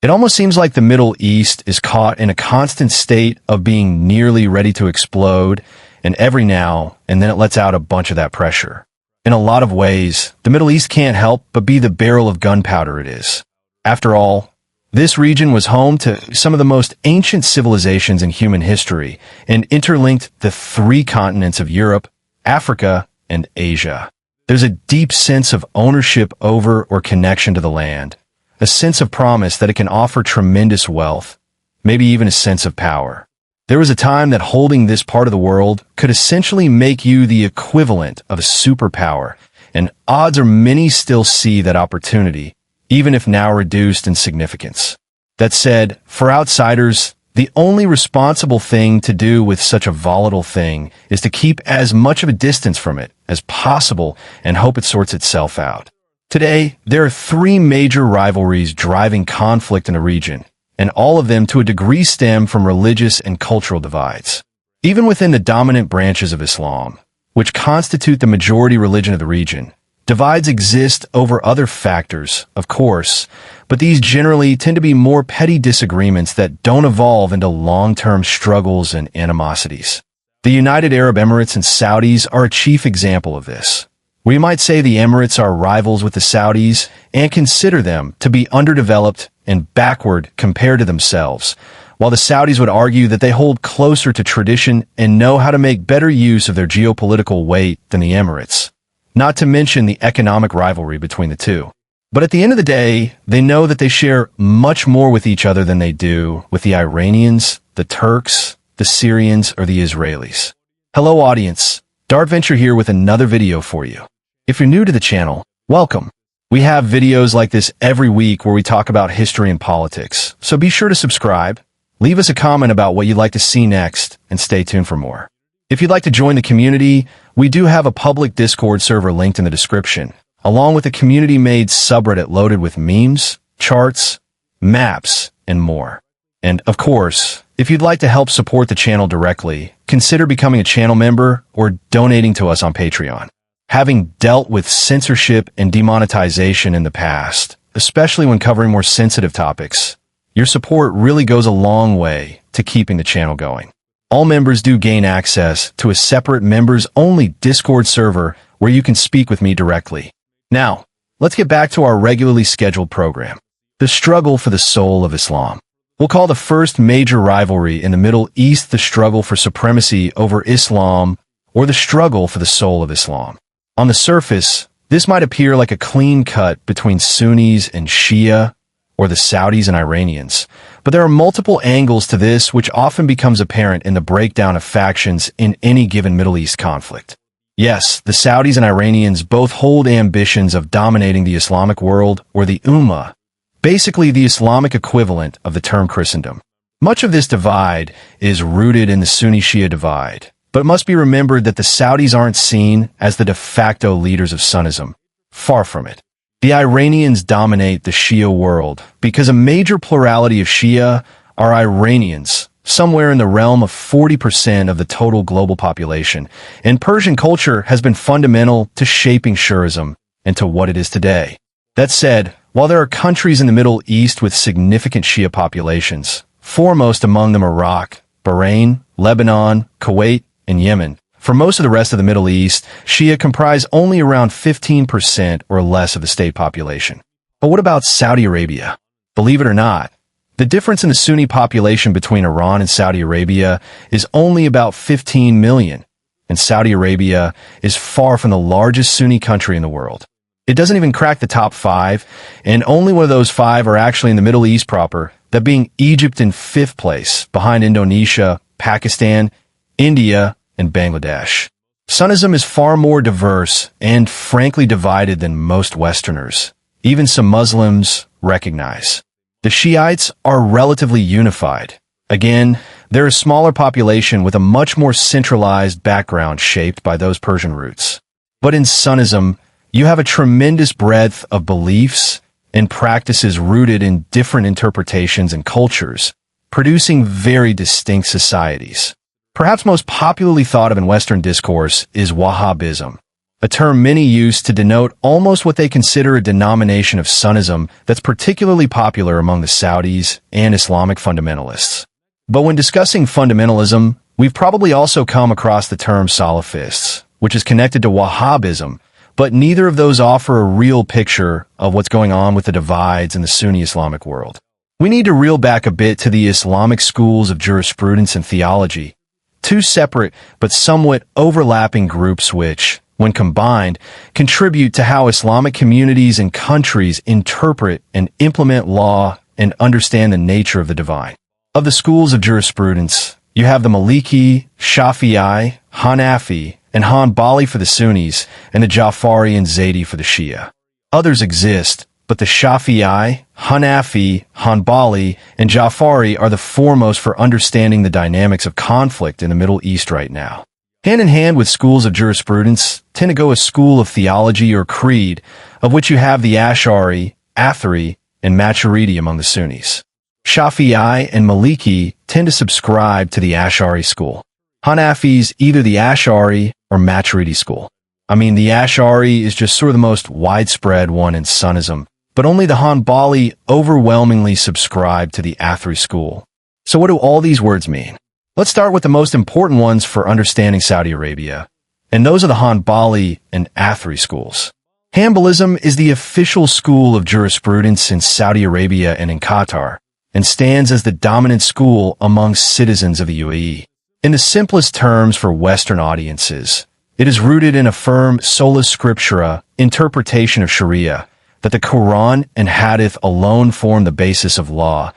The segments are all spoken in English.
It almost seems like the Middle East is caught in a constant state of being nearly ready to explode, and every now and then it lets out a bunch of that pressure. In a lot of ways, the Middle East can't help but be the barrel of gunpowder it is. After all, this region was home to some of the most ancient civilizations in human history and interlinked the three continents of Europe, Africa, and Asia. There's a deep sense of ownership over or connection to the land, a sense of promise that it can offer tremendous wealth, maybe even a sense of power. There was a time that holding this part of the world could essentially make you the equivalent of a superpower, and odds are many still see that opportunity, even if now reduced in significance. That said, for outsiders, the only responsible thing to do with such a volatile thing is to keep as much of a distance from it as possible and hope it sorts itself out. Today, there are three major rivalries driving conflict in the region, and all of them to a degree stem from religious and cultural divides. Even within the dominant branches of Islam, which constitute the majority religion of the region, divides exist over other factors, of course, but these generally tend to be more petty disagreements that don't evolve into long-term struggles and animosities. The United Arab Emirates and Saudis are a chief example of this. We might say the Emirates are rivals with the Saudis and consider them to be underdeveloped and backward compared to themselves, while the Saudis would argue that they hold closer to tradition and know how to make better use of their geopolitical weight than the Emirates. Not to mention the economic rivalry between the two. But at the end of the day, they know that they share much more with each other than they do with the Iranians, the Turks, the Syrians, or the Israelis. Hello audience, Dartventure here with another video for you. If you're new to the channel, welcome. We have videos like this every week where we talk about history and politics, so be sure to subscribe, leave us a comment about what you'd like to see next, and stay tuned for more. If you'd like to join the community, we do have a public Discord server linked in the description, along with a community-made subreddit loaded with memes, charts, maps, and more. And, of course, if you'd like to help support the channel directly, consider becoming a channel member or donating to us on Patreon. Having dealt with censorship and demonetization in the past, especially when covering more sensitive topics, your support really goes a long way to keeping the channel going. All members do gain access to a separate members-only Discord server where you can speak with me directly. Now, let's get back to our regularly scheduled program. The struggle for the soul of Islam. We'll call the first major rivalry in the Middle East the struggle for supremacy over Islam, or the struggle for the soul of Islam. On the surface, this might appear like a clean cut between Sunnis and Shia, or the Saudis and Iranians, but there are multiple angles to this which often becomes apparent in the breakdown of factions in any given Middle East conflict. Yes, the Saudis and Iranians both hold ambitions of dominating the Islamic world, or the Ummah, basically the Islamic equivalent of the term Christendom. Much of this divide is rooted in the Sunni-Shia divide, but it must be remembered that the Saudis aren't seen as the de facto leaders of Sunnism. Far from it. The Iranians dominate the Shia world because a major plurality of Shia are Iranians, somewhere in the realm of 40% of the total global population, and Persian culture has been fundamental to shaping Shiism into what it is today. That said, while there are countries in the Middle East with significant Shia populations, foremost among them Iraq, Bahrain, Lebanon, Kuwait, and Yemen, for most of the rest of the Middle East, Shia comprise only around 15% or less of the state population. But what about Saudi Arabia? Believe it or not, the difference in the Sunni population between Iran and Saudi Arabia is only about 15 million, and Saudi Arabia is far from the largest Sunni country in the world. It doesn't even crack the top 5, and only one of those 5 are actually in the Middle East proper, that being Egypt in 5th place, behind Indonesia, Pakistan, India, and Bangladesh. Sunnism is far more diverse and frankly divided than most Westerners, even some Muslims, recognize. The Shiites are relatively unified. Again, they're a smaller population with a much more centralized background shaped by those Persian roots. But in Sunnism, you have a tremendous breadth of beliefs and practices rooted in different interpretations and cultures, producing very distinct societies. Perhaps most popularly thought of in Western discourse is Wahhabism, a term many use to denote almost what they consider a denomination of Sunnism that's particularly popular among the Saudis and Islamic fundamentalists. But when discussing fundamentalism, we've probably also come across the term Salafists, which is connected to Wahhabism, but neither of those offer a real picture of what's going on with the divides in the Sunni Islamic world. We need to reel back a bit to the Islamic schools of jurisprudence and theology, two separate but somewhat overlapping groups which, when combined, contribute to how Islamic communities and countries interpret and implement law and understand the nature of the divine. Of the schools of jurisprudence, you have the Maliki, Shafi'i, Hanafi, and Hanbali for the Sunnis, and the Ja'fari and Zaydi for the Shia. Others exist, but the Shafi'i, Hanafi, Hanbali, and Ja'fari are the foremost for understanding the dynamics of conflict in the Middle East right now. Hand in hand with schools of jurisprudence tend to go a school of theology or creed, of which you have the Ash'ari, Athari, and Maturidi among the Sunnis. Shafi'i and Maliki tend to subscribe to the Ash'ari school. Hanafis either the Ash'ari or Maturidi school. The Ash'ari is just sort of the most widespread one in Sunnism, but only the Hanbali overwhelmingly subscribe to the Athari school. So what do all these words mean? Let's start with the most important ones for understanding Saudi Arabia, and those are the Hanbali and Athari schools. Hanbalism is the official school of jurisprudence in Saudi Arabia and in Qatar, and stands as the dominant school among citizens of the UAE. In the simplest terms for Western audiences, it is rooted in a firm sola scriptura interpretation of Sharia, that the Quran and Hadith alone form the basis of law,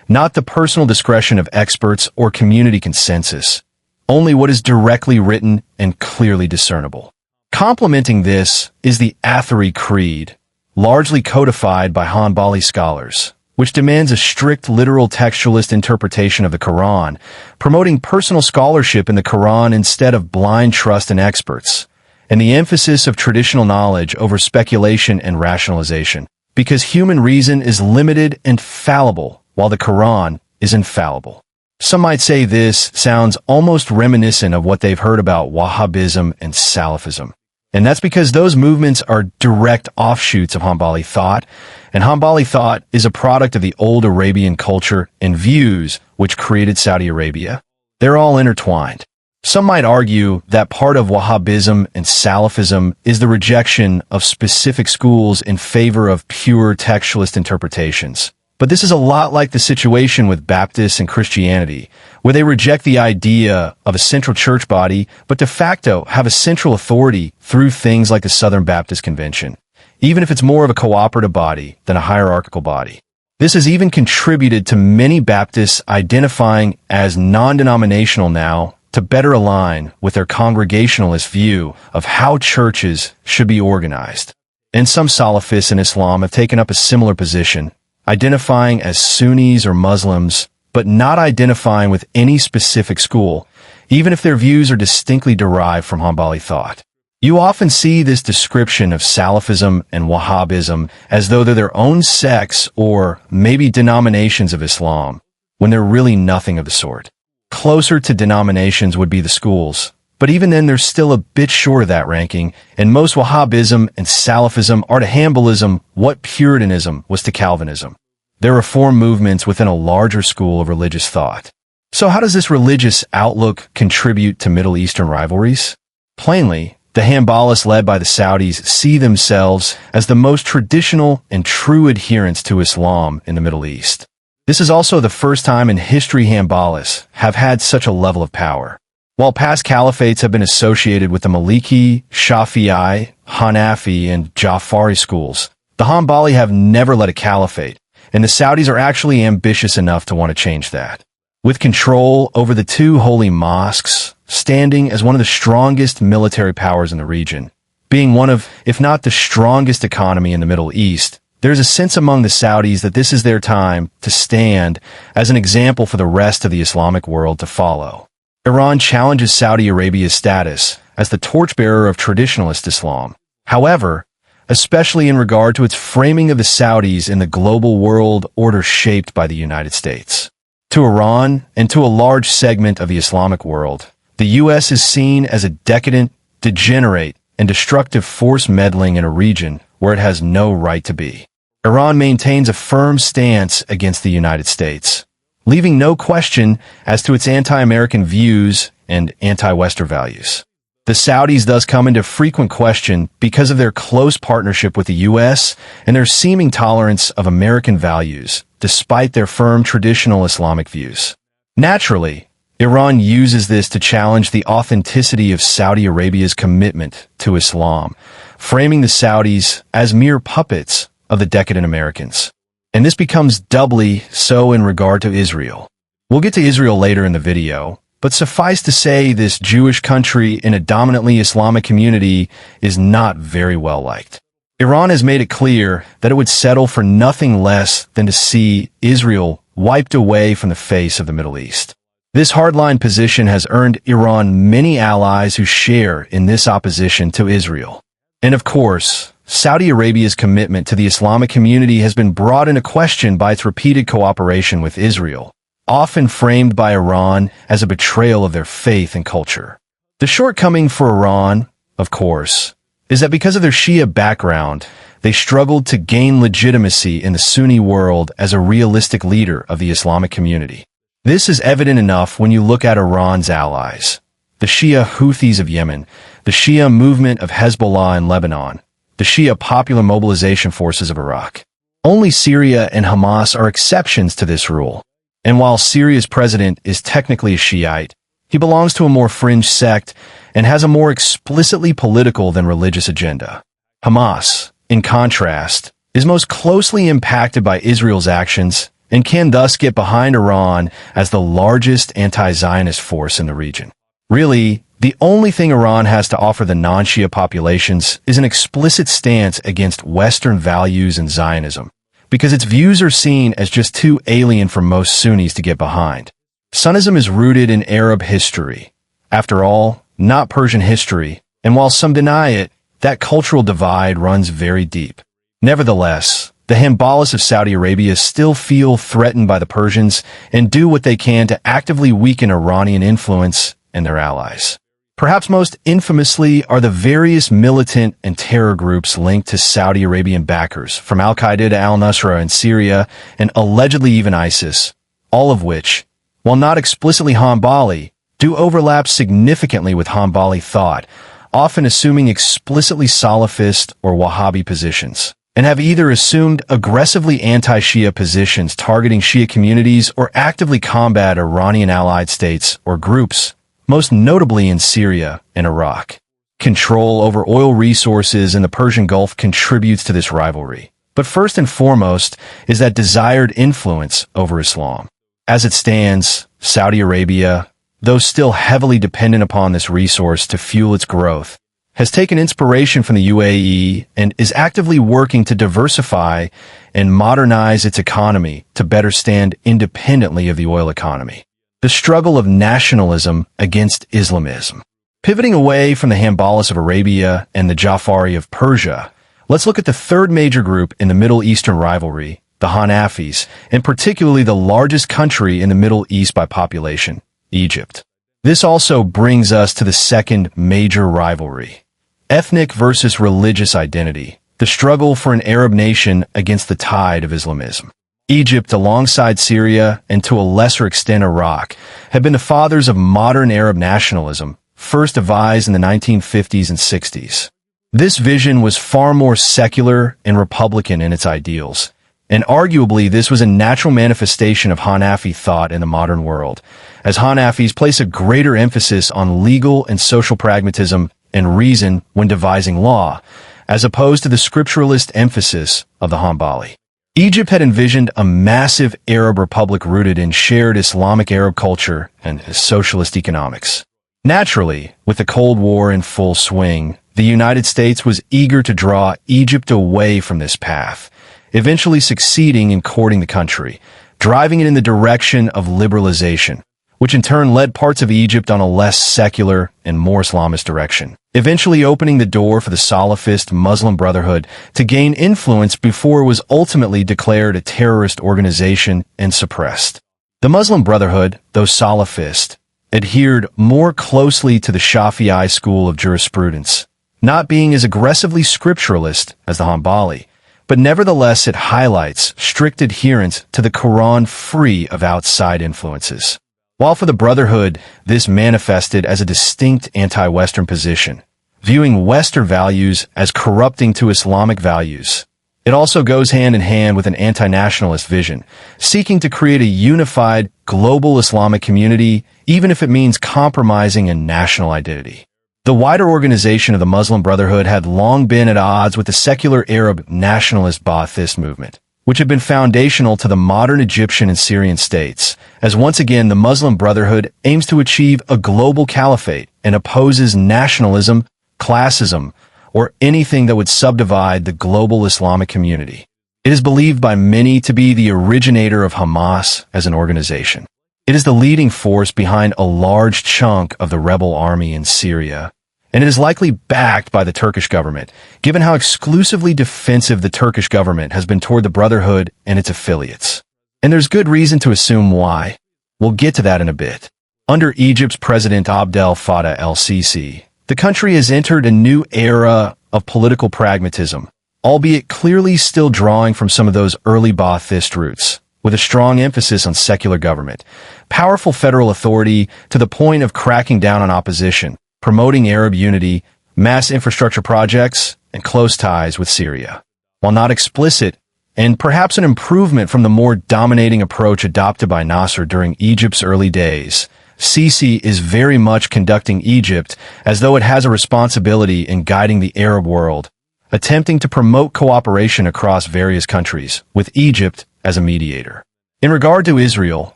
not the personal discretion of experts or community consensus, only what is directly written and clearly discernible. Complementing this is the Athari Creed, largely codified by Hanbali scholars, which demands a strict literal textualist interpretation of the Quran, promoting personal scholarship in the Quran instead of blind trust in experts, and the emphasis of traditional knowledge over speculation and rationalization, because human reason is limited and fallible, while the Quran is infallible. Some might say this sounds almost reminiscent of what they've heard about Wahhabism and Salafism. And that's because those movements are direct offshoots of Hanbali thought, and Hanbali thought is a product of the old Arabian culture and views which created Saudi Arabia. They're all intertwined. Some might argue that part of Wahhabism and Salafism is the rejection of specific schools in favor of pure textualist interpretations. But this is a lot like the situation with Baptists and Christianity, where they reject the idea of a central church body, but de facto have a central authority through things like the Southern Baptist Convention, even if it's more of a cooperative body than a hierarchical body. This has even contributed to many Baptists identifying as non-denominational now to better align with their Congregationalist view of how churches should be organized. And some Salafists in Islam have taken up a similar position, identifying as Sunnis or Muslims, but not identifying with any specific school, even if their views are distinctly derived from Hanbali thought. You often see this description of Salafism and Wahhabism as though they're their own sects or maybe denominations of Islam, when they're really nothing of the sort. Closer to denominations would be the schools, but even then they're still a bit short of that ranking, and most Wahhabism and Salafism are to Hanbalism what Puritanism was to Calvinism. They're reform movements within a larger school of religious thought. So how does this religious outlook contribute to Middle Eastern rivalries? Plainly, the Hanbalis led by the Saudis see themselves as the most traditional and true adherents to Islam in the Middle East. This is also the first time in history Hanbalis have had such a level of power. While past caliphates have been associated with the Maliki, Shafi'i, Hanafi, and Ja'fari schools, the Hanbali have never led a caliphate, and the Saudis are actually ambitious enough to want to change that. With control over the two holy mosques, standing as one of the strongest military powers in the region, being one of, if not the strongest economy in the Middle East, there's a sense among the Saudis that this is their time to stand as an example for the rest of the Islamic world to follow. Iran challenges Saudi Arabia's status as the torchbearer of traditionalist Islam. However, especially in regard to its framing of the Saudis in the global world order shaped by the United States. To Iran, and to a large segment of the Islamic world, the U.S. is seen as a decadent, degenerate, and destructive force meddling in a region where it has no right to be. Iran maintains a firm stance against the United States, leaving no question as to its anti-American views and anti-Western values. The Saudis thus come into frequent question because of their close partnership with the U.S. and their seeming tolerance of American values, despite their firm traditional Islamic views. Naturally, Iran uses this to challenge the authenticity of Saudi Arabia's commitment to Islam, framing the Saudis as mere puppets of the decadent Americans. And this becomes doubly so in regard to Israel. We'll get to Israel later in the video, but suffice to say this Jewish country in a dominantly Islamic community is not very well liked. Iran has made it clear that it would settle for nothing less than to see Israel wiped away from the face of the Middle East. This hardline position has earned Iran many allies who share in this opposition to Israel. And of course, Saudi Arabia's commitment to the Islamic community has been brought into question by its repeated cooperation with Israel, often framed by Iran as a betrayal of their faith and culture. The shortcoming for Iran, of course, is that because of their Shia background, they struggled to gain legitimacy in the Sunni world as a realistic leader of the Islamic community. This is evident enough when you look at Iran's allies, the Shia Houthis of Yemen, the Shia movement of Hezbollah in Lebanon, the Shia Popular Mobilization Forces of Iraq. Only Syria and Hamas are exceptions to this rule. And while Syria's president is technically a Shiite, he belongs to a more fringe sect and has a more explicitly political than religious agenda. Hamas, in contrast, is most closely impacted by Israel's actions and can thus get behind Iran as the largest anti-Zionist force in the region. Really, the only thing Iran has to offer the non-Shia populations is an explicit stance against Western values and Zionism, because its views are seen as just too alien for most Sunnis to get behind. Sunnism is rooted in Arab history, after all, not Persian history, and while some deny it, that cultural divide runs very deep. Nevertheless, the Hanbalis of Saudi Arabia still feel threatened by the Persians and do what they can to actively weaken Iranian influence and their allies. Perhaps most infamously are the various militant and terror groups linked to Saudi Arabian backers, from Al-Qaeda to al-Nusra in Syria and allegedly even ISIS, all of which, while not explicitly Hanbali, do overlap significantly with Hanbali thought, often assuming explicitly Salafist or Wahhabi positions, and have either assumed aggressively anti-Shia positions targeting Shia communities or actively combat Iranian allied states or groups, most notably in Syria and Iraq. Control over oil resources in the Persian Gulf contributes to this rivalry, but first and foremost is that desired influence over Islam. As it stands, Saudi Arabia, though still heavily dependent upon this resource to fuel its growth, has taken inspiration from the UAE and is actively working to diversify and modernize its economy to better stand independently of the oil economy. The struggle of nationalism against Islamism. Pivoting away from the Hanbalis of Arabia and the Jafari of Persia, let's look at the third major group in the Middle Eastern rivalry, the Hanafis, and particularly the largest country in the Middle East by population, Egypt. This also brings us to the second major rivalry, ethnic versus religious identity, the struggle for an Arab nation against the tide of Islamism. Egypt, alongside Syria and to a lesser extent Iraq, have been the fathers of modern Arab nationalism, first devised in the 1950s and 60s. This vision was far more secular and republican in its ideals, and arguably this was a natural manifestation of Hanafi thought in the modern world, as Hanafis place a greater emphasis on legal and social pragmatism and reason when devising law, as opposed to the scripturalist emphasis of the Hanbali. Egypt had envisioned a massive Arab republic rooted in shared Islamic Arab culture and socialist economics. Naturally, with the Cold War in full swing, the United States was eager to draw Egypt away from this path, eventually succeeding in courting the country, driving it in the direction of liberalization, which in turn led parts of Egypt on a less secular and more Islamist direction, eventually opening the door for the Salafist Muslim Brotherhood to gain influence before it was ultimately declared a terrorist organization and suppressed. The Muslim Brotherhood, though Salafist, adhered more closely to the Shafi'i school of jurisprudence, not being as aggressively scripturalist as the Hanbali, but nevertheless it highlights strict adherence to the Quran free of outside influences. While for the Brotherhood, this manifested as a distinct anti-Western position, viewing Western values as corrupting to Islamic values. It also goes hand in hand with an anti-nationalist vision, seeking to create a unified, global Islamic community, even if it means compromising a national identity. The wider organization of the Muslim Brotherhood had long been at odds with the secular Arab nationalist Ba'athist movement, which had been foundational to the modern Egyptian and Syrian states, as once again the Muslim Brotherhood aims to achieve a global caliphate and opposes nationalism, classism, or anything that would subdivide the global Islamic community. It is believed by many to be the originator of Hamas as an organization. It is the leading force behind a large chunk of the rebel army in Syria, and it is likely backed by the Turkish government, given how exclusively defensive the Turkish government has been toward the Brotherhood and its affiliates. And there's good reason to assume why. We'll get to that in a bit. Under Egypt's President Abdel Fattah el-Sisi, the country has entered a new era of political pragmatism, albeit clearly still drawing from some of those early Ba'athist roots, with a strong emphasis on secular government, powerful federal authority to the point of cracking down on opposition, promoting Arab unity, mass infrastructure projects, and close ties with Syria. While not explicit, and perhaps an improvement from the more dominating approach adopted by Nasser during Egypt's early days, Sisi is very much conducting Egypt as though it has a responsibility in guiding the Arab world, attempting to promote cooperation across various countries, with Egypt as a mediator. In regard to Israel,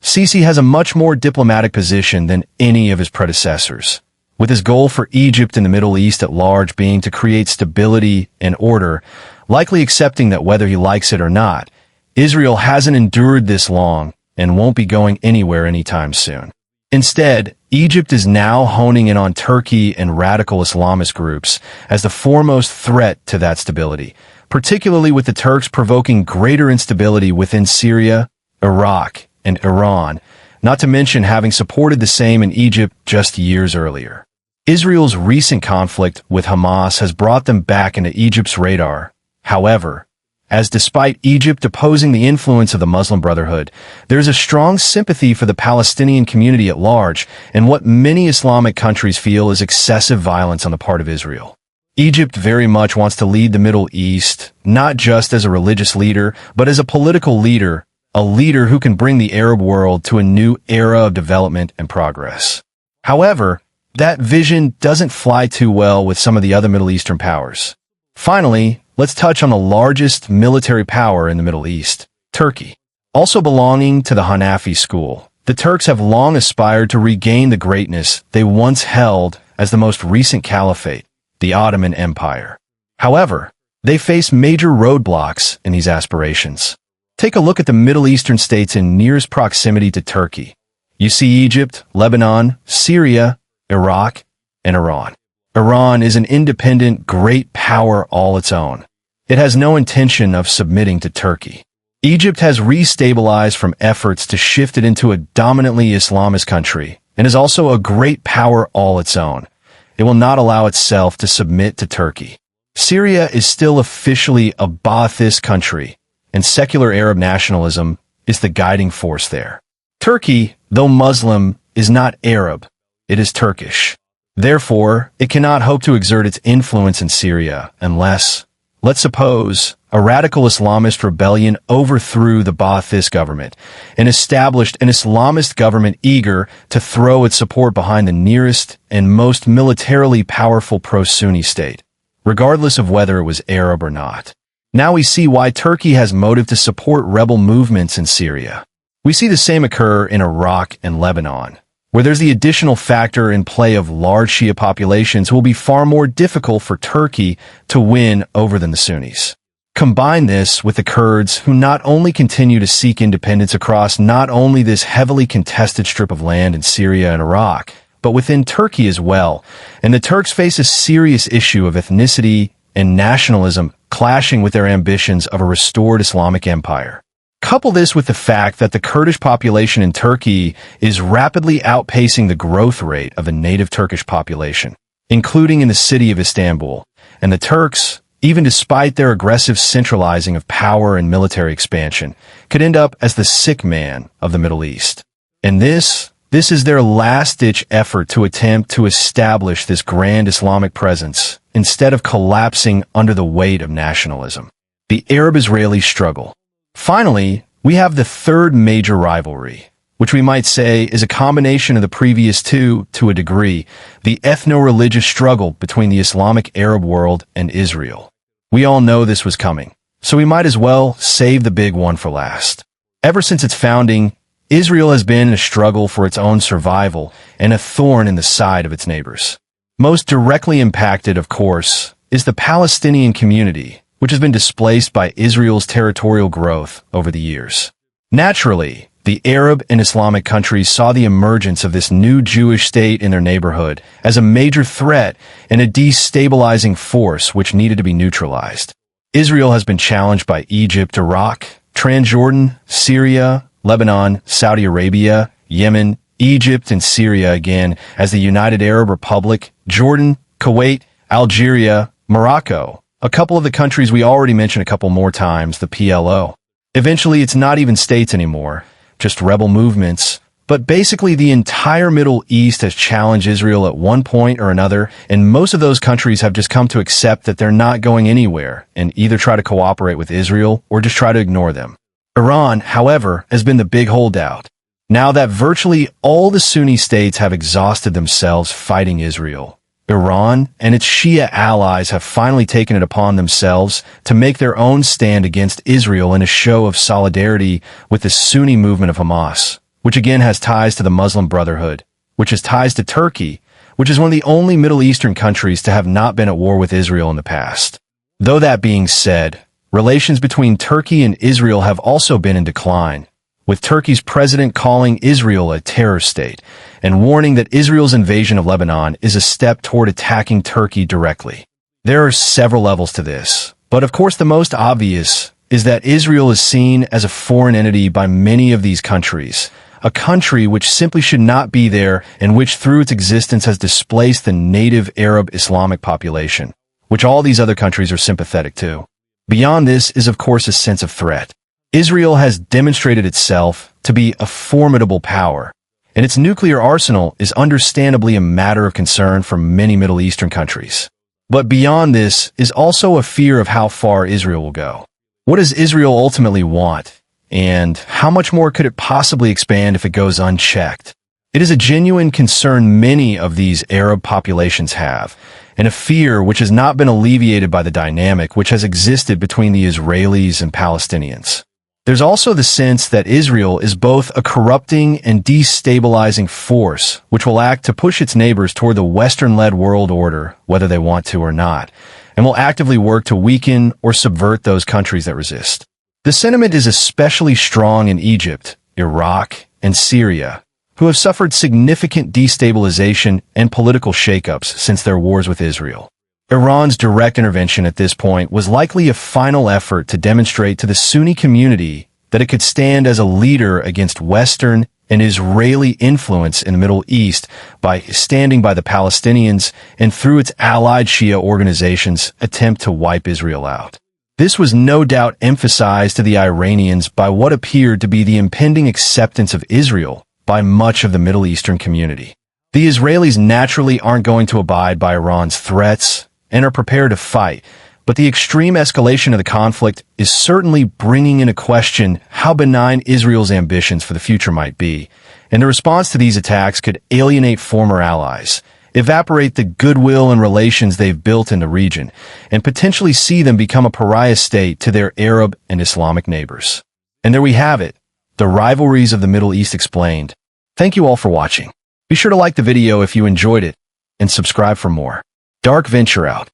Sisi has a much more diplomatic position than any of his predecessors, with his goal for Egypt and the Middle East at large being to create stability and order, likely accepting that whether he likes it or not, Israel hasn't endured this long and won't be going anywhere anytime soon. Instead, Egypt is now honing in on Turkey and radical Islamist groups as the foremost threat to that stability, particularly with the Turks provoking greater instability within Syria, Iraq, and Iran, not to mention having supported the same in Egypt just years earlier. Israel's recent conflict with Hamas has brought them back into Egypt's radar. However, as despite Egypt opposing the influence of the Muslim Brotherhood, there is a strong sympathy for the Palestinian community at large and what many Islamic countries feel is excessive violence on the part of Israel. Egypt very much wants to lead the Middle East, not just as a religious leader, but as a political leader, a leader who can bring the Arab world to a new era of development and progress. However, that vision doesn't fly too well with some of the other Middle Eastern powers. Finally, let's touch on the largest military power in the Middle East, Turkey. Also belonging to the Hanafi school, the Turks have long aspired to regain the greatness they once held as the most recent caliphate, the Ottoman Empire. However, they face major roadblocks in these aspirations. Take a look at the Middle Eastern states in nearest proximity to Turkey. You see Egypt, Lebanon, Syria, Iraq, and Iran. Iran is an independent, great power all its own. It has no intention of submitting to Turkey. Egypt has restabilized from efforts to shift it into a dominantly Islamist country and is also a great power all its own. It will not allow itself to submit to Turkey. Syria is still officially a Ba'athist country, and secular Arab nationalism is the guiding force there. Turkey, though Muslim, is not Arab. It is Turkish. Therefore, it cannot hope to exert its influence in Syria unless, let's suppose, a radical Islamist rebellion overthrew the Ba'athist government and established an Islamist government eager to throw its support behind the nearest and most militarily powerful pro-Sunni state, regardless of whether it was Arab or not. Now we see why Turkey has motive to support rebel movements in Syria. We see the same occur in Iraq and Lebanon, where there's the additional factor in play of large Shia populations who will be far more difficult for Turkey to win over than the Sunnis. Combine this with the Kurds, who not only continue to seek independence across not only this heavily contested strip of land in Syria and Iraq, but within Turkey as well, and the Turks face a serious issue of ethnicity and nationalism clashing with their ambitions of a restored Islamic empire. Couple this with the fact that the Kurdish population in Turkey is rapidly outpacing the growth rate of the native Turkish population, including in the city of Istanbul, and the Turks, even despite their aggressive centralizing of power and military expansion, could end up as the sick man of the Middle East. And this is their last-ditch effort to attempt to establish this grand Islamic presence instead of collapsing under the weight of nationalism. The Arab-Israeli struggle. Finally, we have the third major rivalry, which we might say is a combination of the previous two to a degree, the ethno-religious struggle between the Islamic Arab world and Israel. We all know this was coming, so we might as well save the big one for last. Ever since its founding, Israel has been in a struggle for its own survival and a thorn in the side of its neighbors. Most directly impacted, of course, is the Palestinian community, which has been displaced by Israel's territorial growth over the years. Naturally, the Arab and Islamic countries saw the emergence of this new Jewish state in their neighborhood as a major threat and a destabilizing force which needed to be neutralized. Israel has been challenged by Egypt, Iraq, Transjordan, Syria, Lebanon, Saudi Arabia, Yemen, Egypt, and Syria again as the United Arab Republic, Jordan, Kuwait, Algeria, Morocco, a couple of the countries we already mentioned a couple more times, the PLO. Eventually, it's not even states anymore, just rebel movements. But basically, the entire Middle East has challenged Israel at one point or another, and most of those countries have just come to accept that they're not going anywhere and either try to cooperate with Israel or just try to ignore them. Iran, however, has been the big holdout. Now that virtually all the Sunni states have exhausted themselves fighting Israel, Iran and its Shia allies have finally taken it upon themselves to make their own stand against Israel in a show of solidarity with the Sunni movement of Hamas, which again has ties to the Muslim Brotherhood, which has ties to Turkey, which is one of the only Middle Eastern countries to have not been at war with Israel in the past. Though that being said, relations between Turkey and Israel have also been in decline, with Turkey's president calling Israel a terror state and warning that Israel's invasion of Lebanon is a step toward attacking Turkey directly. There are several levels to this, but of course the most obvious is that Israel is seen as a foreign entity by many of these countries, a country which simply should not be there and which through its existence has displaced the native Arab Islamic population, which all these other countries are sympathetic to. Beyond this is, of course, a sense of threat. Israel has demonstrated itself to be a formidable power, and its nuclear arsenal is understandably a matter of concern for many Middle Eastern countries. But beyond this is also a fear of how far Israel will go. What does Israel ultimately want, and how much more could it possibly expand if it goes unchecked? It is a genuine concern many of these Arab populations have, and a fear which has not been alleviated by the dynamic which has existed between the Israelis and Palestinians. There's also the sense that Israel is both a corrupting and destabilizing force which will act to push its neighbors toward the Western-led world order, whether they want to or not, and will actively work to weaken or subvert those countries that resist. The sentiment is especially strong in Egypt, Iraq, and Syria, who have suffered significant destabilization and political shakeups since their wars with Israel. Iran's direct intervention at this point was likely a final effort to demonstrate to the Sunni community that it could stand as a leader against Western and Israeli influence in the Middle East by standing by the Palestinians and through its allied Shia organizations attempt to wipe Israel out. This was no doubt emphasized to the Iranians by what appeared to be the impending acceptance of Israel by much of the Middle Eastern community. The Israelis naturally aren't going to abide by Iran's threats and are prepared to fight, but the extreme escalation of the conflict is certainly bringing into question how benign Israel's ambitions for the future might be, and the response to these attacks could alienate former allies, evaporate the goodwill and relations they've built in the region, and potentially see them become a pariah state to their Arab and Islamic neighbors. And there we have it, the rivalries of the Middle East explained. Thank you all for watching. Be sure to like the video if you enjoyed it, and subscribe for more. Dark Venture out.